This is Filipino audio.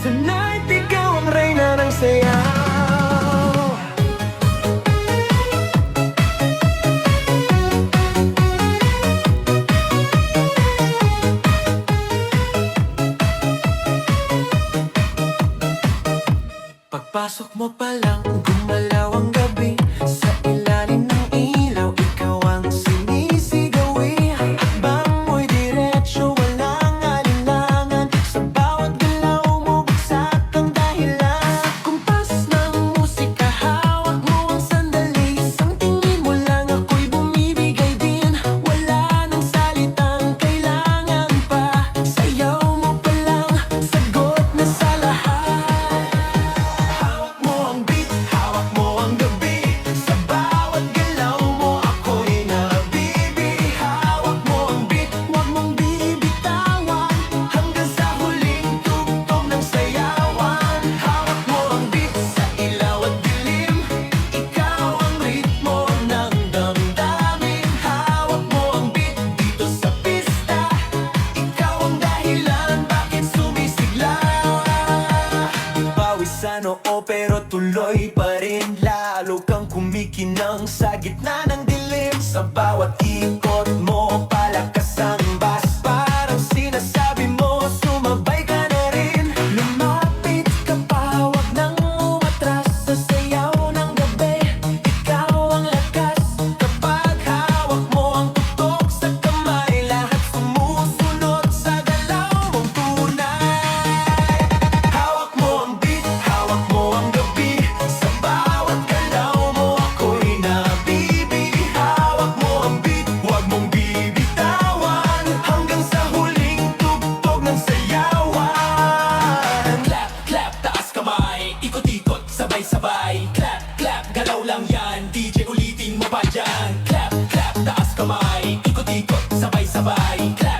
Tonight, ikaw ang reyna ng sayaw. Pagpasok mo pa lang, gumalaw ang gabi. Sa ilalim ng ilaw, ikaw ang sinisigawi. Hakbang mo'y diretsyo, walang alinlangan. Sa bawat galaw mo, bagsak ang dahilan. Kumpas ng musika, hawak mo ang sandali. Isang tingin mo lang, ako'y bumibigay din. Wala nang salitang kailangan pa. Sayaw mo pa lang, sagot na sa lahat. Hawak mo ang beat, hawak mo ang gabi. Sa bawat galaw mo, ako'y nabibi. Hawak mo ang beat, huwag mong bibitawan. Hanggang sa huling tugtog ng sayawan. Hawak mo ang beat, sa ilaw at dilim. Ikaw ang ritmo ng damdamin. Hawak mo ang beat, dito sa pista. Ikaw ang dahilan, bakit sumisigla. Pawisan oo pero tuloy pa rin. Lalo kang kumikinang sa gitna ng dilim. Sa bawat ikot mo, palakas ang bass. Parang sinasabi mo, sumabay ka na rin. Lumapit ka pa, wag nang umatras. Sa sayaw ng gabi, ikaw ang lakas. Kapag hawak mo ang tutok sa kamay, lahat sumusunod sa galaw mong tunay. Hawak mo ang beat, hawak mo ang gabi. Sa bawat galaw mo, ako'y nabibi. Hawak mo ang beat, huwag mong bibitawan. Hanggang sa huling tugtog ng sayawan. Clap, clap, taas kamay. Ikot-ikot, sabay-sabay. Clap, clap, galaw lang yan. DJ ulitin mo pa dyan. Clap, clap, taas kamay. Ikot-ikot, sabay-sabay. Clap,